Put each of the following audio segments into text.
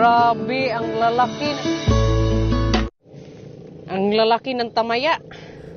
Grabe, ang lalaki. Ang lalaki ng tamaya.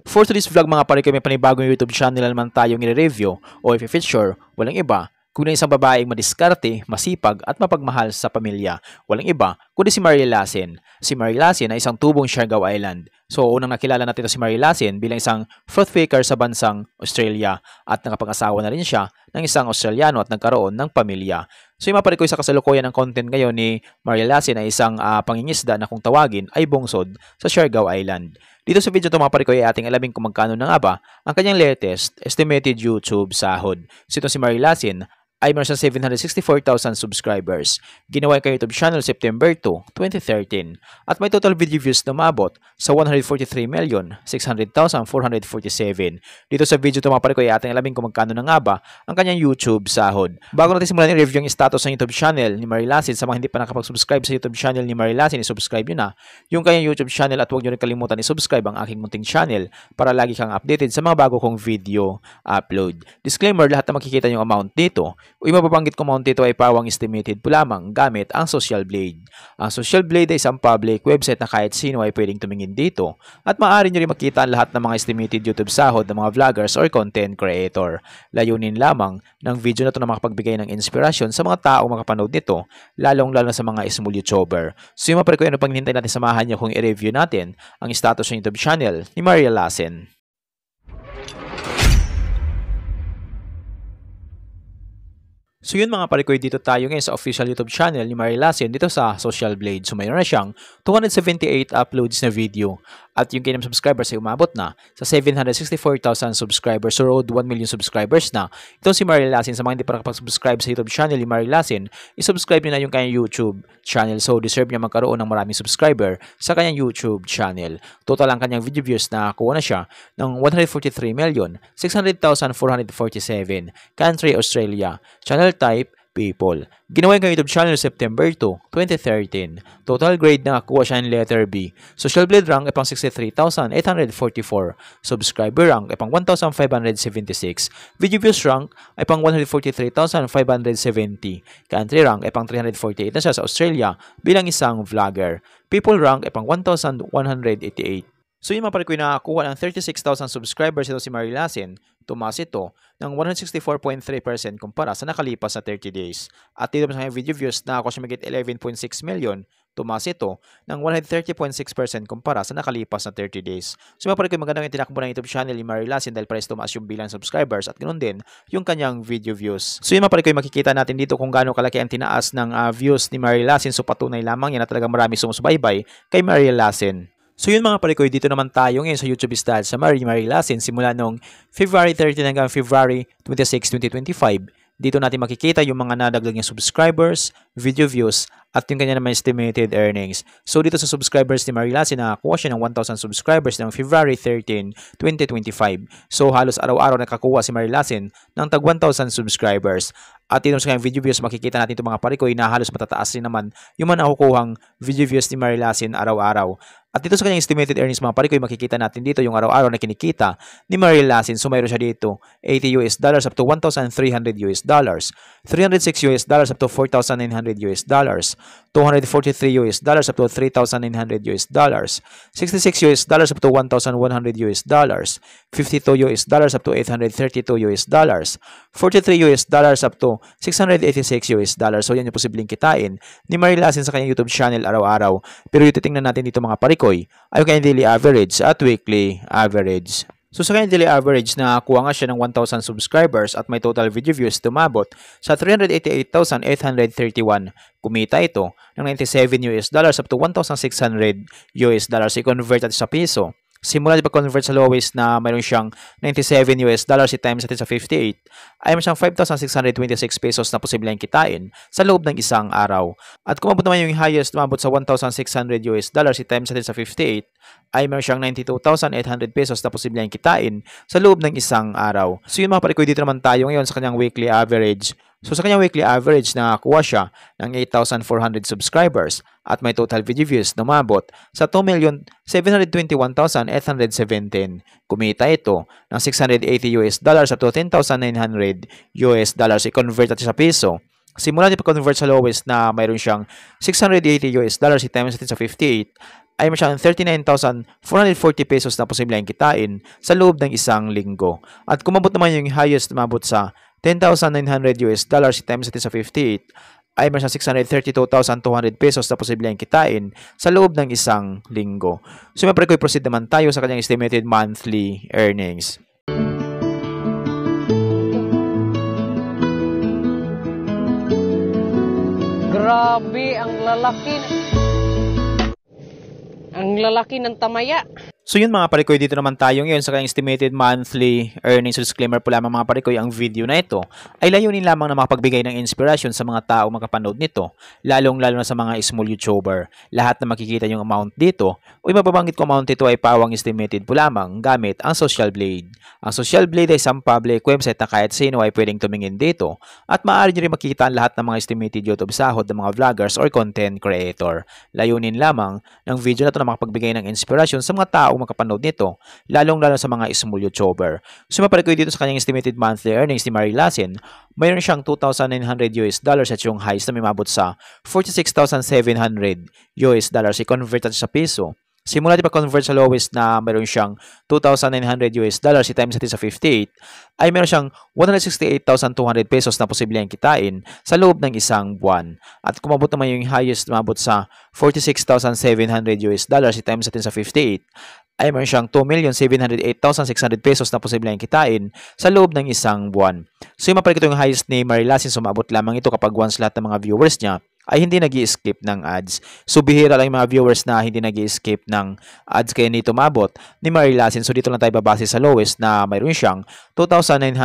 For today's vlog mga pare, may panibagong YouTube channel naman tayong i-review o i-feature. Walang iba kundi isang babaeng madiskarte, masipag at mapagmahal sa pamilya. Walang iba kundi si Mary Lassen. Si Mary Lassen ay isang tubong Siargao Island. So unang nakilala natin si Mary Lassen bilang isang fruit picker sa bansang Australia at nakapag-asawa na rin siya ng isang Australiano at nagkaroon ng pamilya. So yung mapare ko sa kasalukuyan ng content ngayon ni Mary Lassen ay isang pangingisda na kung tawagin ay bungsod sa Siargao Island. Dito sa video ito mga pare ko ay ating alamin kung magkano na nga ba ang kanyang latest estimated YouTube sahod. So ito si Mary Lassen ay meron siyang 764,000 subscribers. Ginawa yung YouTube channel September 2, 2013 at may total video views na umabot sa 143,600,447. Dito sa video ito mga pare ko ay ating alamin kung magkano na nga ba ang kanyang YouTube sahod. Bago natin simulan i-review yung status ng YouTube channel ni Mary Lassen, sa mga hindi pa nakapag-subscribe sa YouTube channel ni Mary Lassen, i-subscribe nyo na yung kanyang YouTube channel at huwag nyo rin kalimutan i-subscribe ang aking munting channel para lagi kang updated sa mga bago kong video upload. Disclaimer, lahat na makikita yung amount dito o yung mababanggit kong amount dito ay pawang estimated po lamang gamit ang Social Blade. Ang Social Blade ay isang public website na kahit sino ay pwedeng tumingin dito at maaari nyo rin makita ang lahat ng mga estimated YouTube sahod ng mga vloggers or content creator. Layunin lamang ng video na ito na makapagbigay ng inspirasyon sa mga taong makapanood nito, lalong-lalo sa mga small YouTuber. So yung mapare ko, ano pang hinintay natin, samahan nyo kung i-review natin ang status ng YouTube channel ni Mary Lassen. So yun mga pare ko, dito tayo ngayon sa official YouTube channel ni Mary Lassen dito sa Social Blade. So mayroon na siyang 278 uploads na video at yung kanyang subscribers ay umabot na sa 764,000 subscribers. So road 1 million subscribers na. Ito si Mary Lassen. Sa mga hindi pa nakapag-subscribe sa YouTube channel ni Mary Lassen, isubscribe niyo na yung kanyang YouTube channel. So deserve niya magkaroon ng maraming subscriber sa kanyang YouTube channel. Total ang kanyang video views na kuha na siya ng 143,600,447. Country Australia. Channel type people. Ginawa yung YouTube channel September 2, 2013. Total grade na nakuha siya ng letter B. Social Blade rank ay pang 63,844. Subscriber rank ay pang 1,576. Video views rank ay pang 143,570. Country rank ay pang 348 na siya sa Australia bilang isang vlogger. People rank ay pang 1,188. So yun mga pare ko, nakakuha ng 36,000 subscribers ito si Mary Lassen. Tumaas ito ng 164.3% kumpara sa nakalipas na 30 days. At dito sa video views, nakakuha siya magit 11.6 million. Tumaas ito ng 130.6% kumpara sa nakalipas na 30 days. So mga pare ko, magandang yung tinakbo ng YouTube channel ni Mary Lassen dahil pares tumaas yung bilang subscribers at ganoon din yung kanyang video views. So yun mga pare ko, makikita natin dito kung gaano kalaki ang tinaas ng views ni Mary Lassen. So patunay lamang yan na talagang marami sumusubaybay kay Mary Lassen. So yun mga pare ko, dito naman tayo ngayon sa YouTube style sa Mary Lassen simula noong February 13 hanggang February 26, 2025. Dito natin makikita yung mga nadagdag niyang subscribers, video views, at yung kanya naman estimated earnings. So dito sa subscribers ni Mary Lassen, nakakuha siya ng 1,000 subscribers ng February 13, 2025. So halos araw-araw nakakuha si Mary Lassen ng tag 1,000 subscribers. At dito sa kanyang video views, makikita natin itong mga pare ko, na halos matataas rin naman yung mga nakukuhang video views ni Mary Lassen araw-araw. At dito sa kanyang estimated earnings mga pare ko, makikita natin dito yung araw-araw na kinikita ni Mary Lassen. So mayroon siya dito $80 up to $1,300, $306 up to $4,900, $243 up to $3,900, $66 up to $1,100, $52 up to $832, $43 up to $686. So yan yung posibleng kitain ni Mary Lassen sa kanyang YouTube channel araw-araw. Pero yung titingnan natin dito mga pare ko ay yung kanyang daily average at weekly average. So sa kanyang daily average, nakakuha nga siya ng 1,000 subscribers at may total video views tumabot sa 388,831. Kumita ito ng $97 up to $1,600. I-convert natin sa piso. Simula di pag-convert sa lowest na mayroon siyang $97 i-times natin sa 58 ay may siyang 5,626 pesos na posibleng kitain sa loob ng isang araw. At kung mabot naman yung highest, tumabot sa $1,600 i-times natin sa 58 ay mayroon siyang 92,800 pesos na posibleng kitain sa loob ng isang araw. So yun mga pare ko, dito naman tayo ngayon sa kanyang weekly average. So sa kanyang weekly average, nakakuha siya ng 8,400 subscribers at may total video views na umabot sa 2,721,817. Kumita ito ng $680 up to $10,900. I-convert natin sa piso. Simula din pag-convert sa lowest na mayroon siyang $680 i-times natin sa 58 ay may siyang 39,440 pesos na posibleng kitain sa loob ng isang linggo. At kung mabot naman yung highest mabot sa $10,900 i-times natin sa 58 ay may siyang 632,200 pesos na posibleng kitain sa loob ng isang linggo. So, may proceed naman tayo sa kanyang estimated monthly earnings. Grabe, ang lalaki ng tamaya. So yun mga parikoy, dito naman tayo ngayon sa kanyang estimated monthly earnings. So disclaimer po lamang mga parikoy, ang video na ito ay layunin lamang na makapagbigay ng inspirasyon sa mga tao makapanood nito, lalong-lalo na sa mga small YouTuber. Lahat na makikita yung amount dito o mababanggit ko amount ito ay pawang estimated po lamang gamit ang Social Blade. Ang Social Blade ay isang public website na kahit sino ay pwedeng tumingin dito at maaari nyo rin makikita ang lahat ng mga estimated YouTube sahod ng mga vloggers or content creator. Layunin lamang ng video na ito na makapagbigay ng inspirasyon sa mga tao makapanood nito, lalong-lalo sa mga small YouTuber. So maparikoy dito sa kanyang estimated monthly earnings ni Mary Lasin, mayroon siyang $2,900 at yung highest na may mabot sa $46,700 i-convert natin sa peso. Simula din pag-convert sa lowest na mayroon siyang $2,900 i-times natin sa 58 ay mayroon siyang 168,200 pesos na posibleng kitain sa loob ng isang buwan. At kung mabot naman yung highest na mabot sa $46,700 i-times natin sa 58 ay mayroon siyang 2,708,600 pesos na posibleng kitain sa loob ng isang buwan. So yung mapalikito yung highest ni Mary Lasin, sumabot lamang ito kapag once lahat ng mga viewers niya ay hindi nag-i-skip ng ads. So bihira lang yung mga viewers na hindi nag-i-skip ng ads kaya nito mabot ni Mary Lasin. So dito lang tayo babase sa lowest na mayroon siyang $2,900.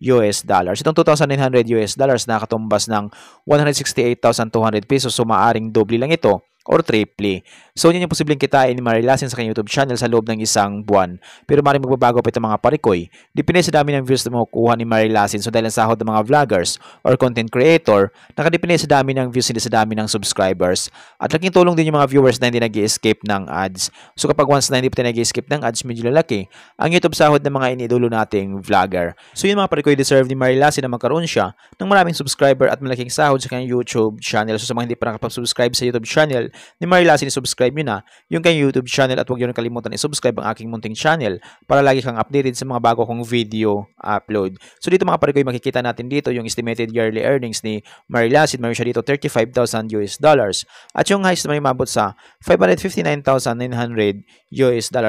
Itong $2,900 na katumbas ng 168,200 pesos. So maaring doble lang ito or triple. So, yun yung posibleng kitain ni Mary Lasin sa kanyang YouTube channel sa loob ng isang buwan. Pero maaaring magbabago pa itong mga parikoy. Depende sa dami ng views na makukuha ni Mary Lasin. So, dahil ang sahod ng mga vloggers or content creator, nakadepende sa dami ng views, hindi sa dami ng subscribers. At laking tulong din yung mga viewers na hindi nag-i-escape ng ads. So, kapag once na hindi pa nag-i-escape ng ads, medyo lalaki ang YouTube sahod ng mga iniidolo nating vlogger. So, yun mga parikoy, deserve ni Mary Lasin na magkaroon siya ng maraming subscriber at malaking sahod sa kanyang YouTube channel. So, sa mga hindi pa nakapag-subscribe sa YouTube channel ni Mary Lasin, subscribe nyo na yung kanyang YouTube channel at huwag nyo rin kalimutan i-subscribe ang aking munting channel para lagi kang updated sa mga bago kong video upload. So dito mga parikoy, makikita natin dito yung estimated yearly earnings ni Mary Lasin. Mayroon siya dito $35,000 at yung highest na may mabot sa $559,900.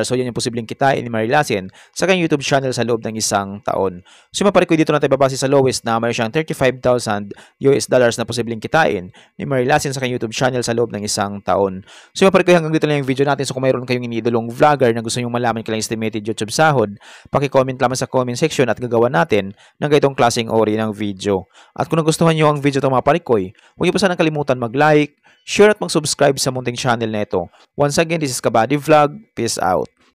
So yun yung posibleng kitain ni Mary Lasin sa kanyang YouTube channel sa loob ng isang taon. So mga parikoy, dito natin babase sa lowest na mayroon siyang $35,000 na posibleng kitain ni Mary Lasin sa kanyang YouTube channel sa loob ng isang taon. So maparikoy, hanggang dito lang yung video natin. So kung mayroon kayong iniidolong vlogger na gusto nyo malaman kailang estimated YouTube sahod, paki-comment lamang sa comment section at gagawa natin ng ganitong klaseng ori ng video. At kung nagustuhan nyo ang video ito mga parikoy, huwag nyo pa sanang kalimutan mag-like, share at mag-subscribe sa munting channel na ito. Once again, this is Kabady Vlog. Peace out.